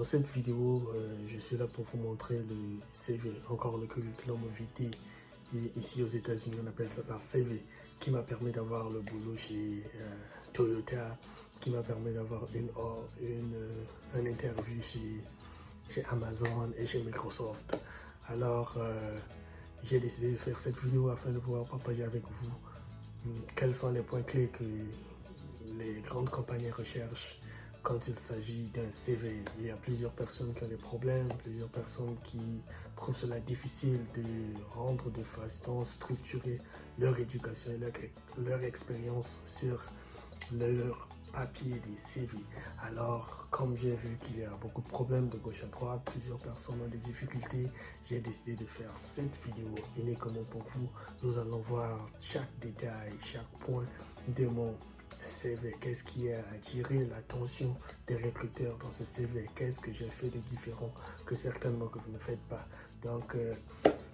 Dans cette vidéo, je suis là pour vous montrer le CV, encore le curriculum vitae. Et ici aux États-Unis, on appelle ça par CV, qui m'a permis d'avoir le boulot chez Toyota, qui m'a permis d'avoir une interview chez Amazon et chez Microsoft. Alors, j'ai décidé de faire cette vidéo afin de pouvoir partager avec vous quels sont les points clés que les grandes compagnies recherchent quand il s'agit d'un CV. Il y a plusieurs personnes qui ont des problèmes, plusieurs personnes qui trouvent cela difficile de rendre de façon structurée leur éducation et leur expérience sur leur papier des CV. Alors, comme j'ai vu qu'il y a beaucoup de problèmes de gauche à droite, plusieurs personnes ont des difficultés, j'ai décidé de faire cette vidéo uniquement pour vous. Nous allons voir chaque détail, chaque point de mon CV. Qu'est-ce qui a attiré l'attention des recruteurs dans ce CV? Qu'est-ce que j'ai fait de différent que certainement que vous ne faites pas? Donc,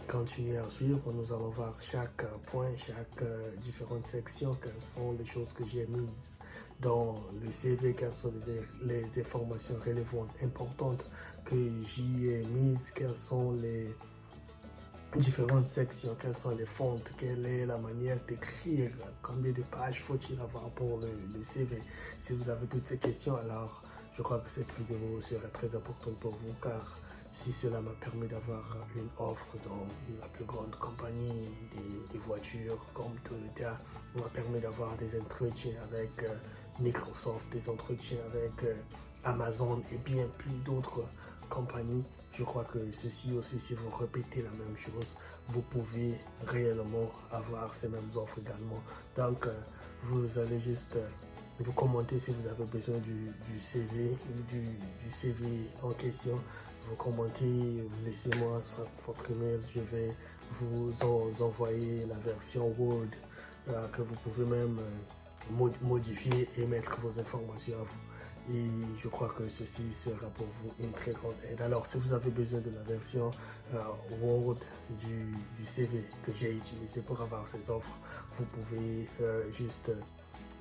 continuez à suivre. Nous allons voir chaque point, chaque différente section, quelles sont les choses que j'ai mises dans le CV, quelles sont les informations relevantes, importantes que j'y ai mises, quelles sont les différentes sections, quelles sont les fontes, quelle est la manière d'écrire, combien de pages faut-il avoir pour le CV. Si vous avez toutes ces questions, alors je crois que cette vidéo sera très importante pour vous, car si cela m'a permis d'avoir une offre dans la plus grande compagnie des voitures comme Toyota, m'a permis d'avoir des entretiens avec Microsoft, des entretiens avec Amazon et bien plus d'autres compagnies. Je crois que ceci aussi, si vous répétez la même chose, vous pouvez réellement avoir ces mêmes offres également. Donc, vous allez juste vous commenter si vous avez besoin du CV, du CV en question. Vous commentez, laissez-moi votre email, je vais vous envoyer la version Word que vous pouvez même modifier et mettre vos informations à vous. Et je crois que ceci sera pour vous une très grande aide. Alors, si vous avez besoin de la version Word du CV que j'ai utilisé pour avoir ces offres, vous pouvez juste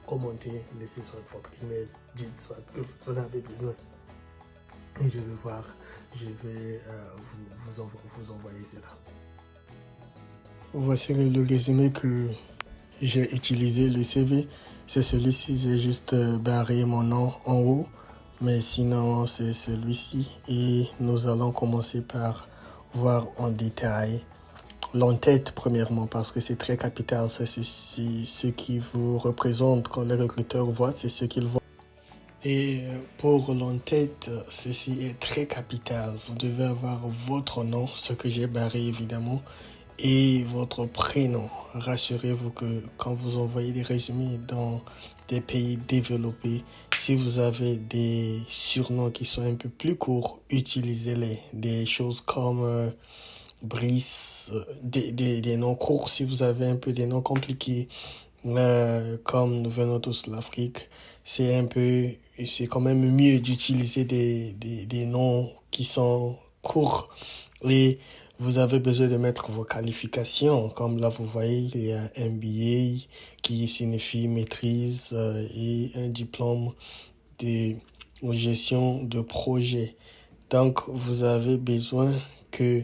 commenter, laisser soit votre email, dites soit que vous en avez besoin. Et je vais voir, je vais vous envoyer cela. Voici le résumé que j'ai utilisé. Le CV, c'est celui-ci, j'ai juste barré mon nom en haut, mais sinon c'est celui-ci. Et nous allons commencer par voir en détail l'entête premièrement, parce que c'est très capital. C'est ce qui vous représente quand les recruteurs voient, c'est ce qu'ils voient. Et pour l'entête, ceci est très capital. Vous devez avoir votre nom, ce que j'ai barré évidemment, et votre prénom. Rassurez-vous que quand vous envoyez des résumés dans des pays développés, si vous avez des surnoms qui sont un peu plus courts, utilisez-les. Des choses comme Brice, des noms courts. Si vous avez un peu des noms compliqués, comme nous venons tous de l'Afrique, c'est quand même mieux d'utiliser des noms qui sont courts. Et vous avez besoin de mettre vos qualifications. Comme là, vous voyez, il y a un MBA qui signifie maîtrise et un diplôme de gestion de projet. Donc, vous avez besoin que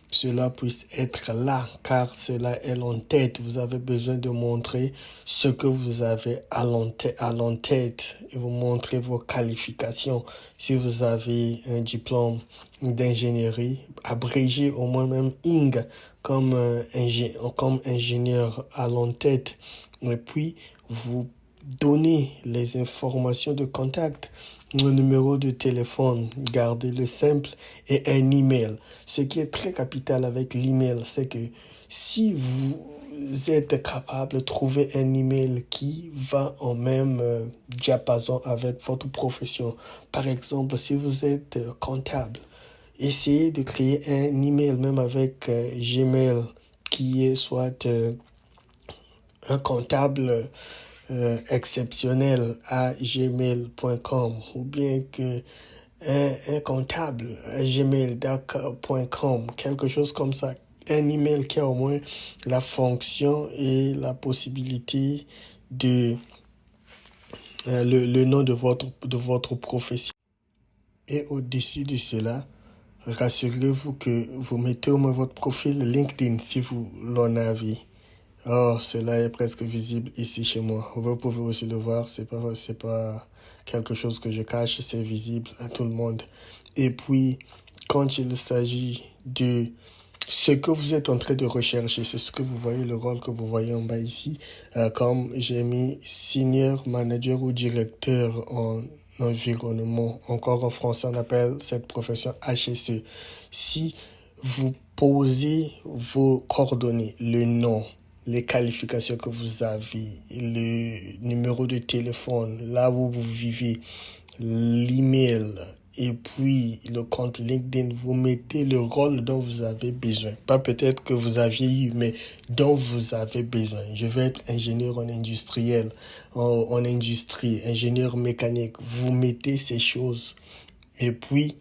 cela puisse être là, car cela est l'entête. Vous avez besoin de montrer ce que vous avez à l'entête et vous montrez vos qualifications. Si vous avez un diplôme d'ingénierie, abrégé au moins même ING comme ingénieur à l'entête. Et puis, vous donnez les informations de contact, le numéro de téléphone, gardez le simple et un email. Ce qui est très capital avec l'email, c'est que si vous êtes capable de trouver un email qui va en même diapason avec votre profession. Par exemple, si vous êtes comptable, essayez de créer un email même avec Gmail qui est soit un comptable exceptionnel à gmail.com ou bien que un comptable à gmail.com, quelque chose comme ça. Un email qui a au moins la fonction et la possibilité de le nom de votre profession. Et au-dessus de cela, rassurez-vous que vous mettez au moins votre profil LinkedIn si vous l'en avez. Oh, cela est presque visible ici chez moi. Vous pouvez aussi le voir, c'est pas quelque chose que je cache, c'est visible à tout le monde. Et puis, quand il s'agit de ce que vous êtes en train de rechercher, c'est ce que vous voyez, le rôle que vous voyez en bas ici, comme j'ai mis senior manager ou directeur en environnement. Encore en français, on appelle cette profession HSE. Si vous posez vos coordonnées, le nom, les qualifications que vous avez, le numéro de téléphone, là où vous vivez, l'email et puis le compte LinkedIn, vous mettez le rôle dont vous avez besoin. Pas peut-être que vous aviez eu, mais dont vous avez besoin. Je vais être ingénieur en industriel, en industrie, ingénieur mécanique. Vous mettez ces choses et puis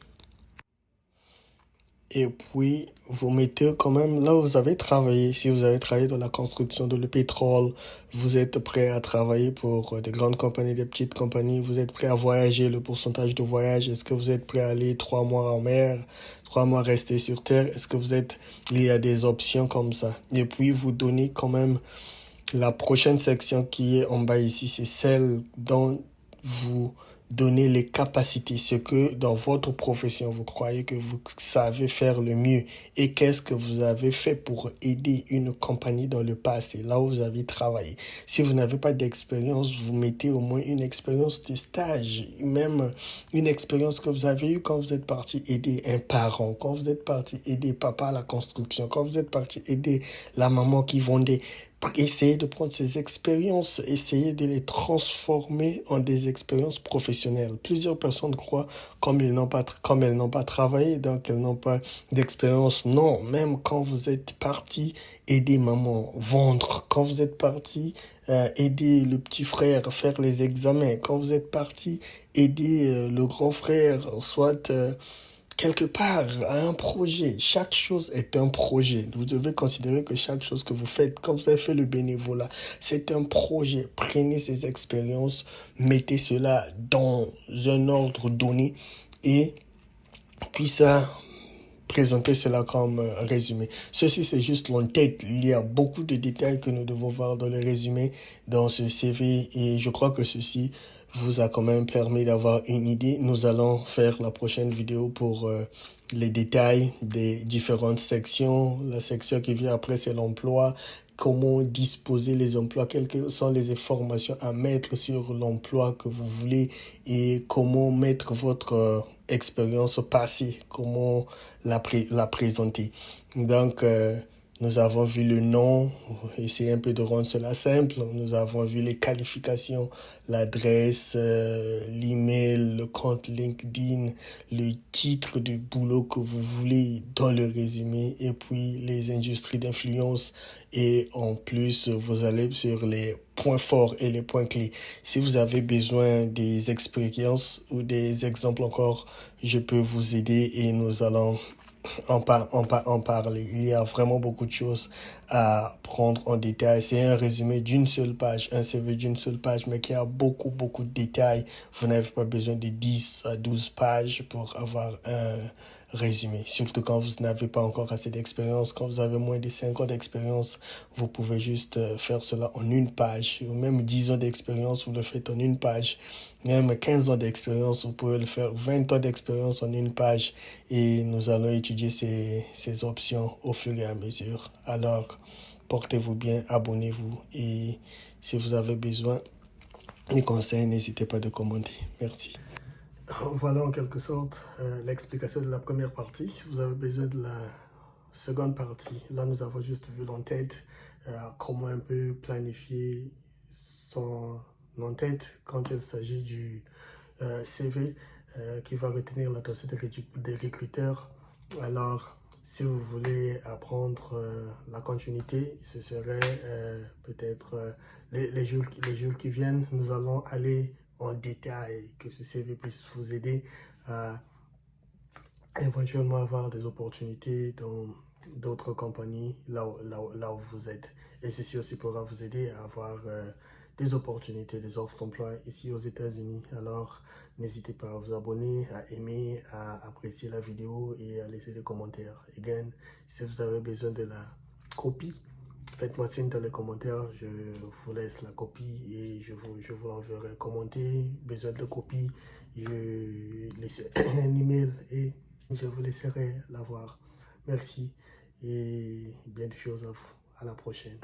vous mettez quand même là où vous avez travaillé. Si vous avez travaillé dans la construction, dans le pétrole, vous êtes prêt à travailler pour des grandes compagnies, des petites compagnies. Vous êtes prêt à voyager, le pourcentage de voyage. Est-ce que vous êtes prêt à aller 3 mois en mer, 3 mois rester sur terre? Est-ce que vous êtes... Il y a des options comme ça. Et puis, vous donnez quand même la prochaine section qui est en bas ici. C'est celle dont vous donner les capacités, ce que dans votre profession, vous croyez que vous savez faire le mieux et qu'est-ce que vous avez fait pour aider une compagnie dans le passé, là où vous avez travaillé. Si vous n'avez pas d'expérience, vous mettez au moins une expérience de stage, même une expérience que vous avez eue quand vous êtes parti aider un parent, quand vous êtes parti aider papa à la construction, quand vous êtes parti aider la maman qui vendait. Essayez de prendre ces expériences, essayez de les transformer en des expériences professionnelles. Plusieurs personnes croient comme elles n'ont pas travaillé, donc elles n'ont pas d'expérience. Non, même quand vous êtes parti aider maman, vendre, quand vous êtes parti aider le petit frère à faire les examens, quand vous êtes parti aider le grand frère, soit... quelque part, un projet. Chaque chose est un projet. Vous devez considérer que chaque chose que vous faites, quand vous avez fait le bénévolat, c'est un projet. Prenez ces expériences, mettez cela dans un ordre donné et puis ça, présentez cela comme résumé. Ceci, c'est juste l'en-tête. Il y a beaucoup de détails que nous devons voir dans le résumé, dans ce CV et je crois que ceci vous a quand même permis d'avoir une idée. Nous allons faire la prochaine vidéo pour les détails des différentes sections. La section qui vient après, c'est l'emploi. Comment disposer les emplois, quelles sont les informations à mettre sur l'emploi que vous voulez et comment mettre votre expérience passée, comment la présenter. Donc, nous avons vu le nom, essayer un peu de rendre cela simple. Nous avons vu les qualifications, l'adresse, l'email, le compte LinkedIn, le titre du boulot que vous voulez dans le résumé et puis les industries d'influence. Et en plus, vous allez sur les points forts et les points clés. Si vous avez besoin des expériences ou des exemples encore, je peux vous aider et nous allons en parler. Il y a vraiment beaucoup de choses à prendre en détail. C'est un résumé d'une seule page, un CV d'une seule page, mais qui a beaucoup de détails. Vous n'avez pas besoin de 10 à 12 pages pour avoir un résumé. Surtout quand vous n'avez pas encore assez d'expérience, quand vous avez moins de 5 ans d'expérience, vous pouvez juste faire cela en une page. Ou même 10 ans d'expérience, vous le faites en une page. Même 15 ans d'expérience, vous pouvez le faire. 20 ans d'expérience en une page. Et nous allons étudier ces options au fur et à mesure. Alors, portez-vous bien, abonnez-vous. Et si vous avez besoin de conseils, n'hésitez pas de commenter. Merci. Voilà en quelque sorte l'explication de la première partie. Si vous avez besoin de la seconde partie, là nous avons juste vu l'en-tête, comment un peu planifier son en-tête quand il s'agit du CV qui va retenir l'attention des recruteurs. Alors, si vous voulez apprendre la continuité, ce serait peut-être les jours qui viennent, nous allons aller en détail, que ce CV puisse vous aider à éventuellement avoir des opportunités dans d'autres compagnies là où vous êtes. Et ceci aussi pourra vous aider à avoir des opportunités, des offres d'emploi ici aux États-Unis. Alors, n'hésitez pas à vous abonner, à aimer, à apprécier la vidéo et à laisser des commentaires. Again, si vous avez besoin de la copie, faites-moi signe dans les commentaires, je vous laisse la copie et je vous l'enverrai. Commentez, besoin de copie, je laisserai un email et je vous laisserai l'avoir. Merci et bien de choses à vous. À la prochaine.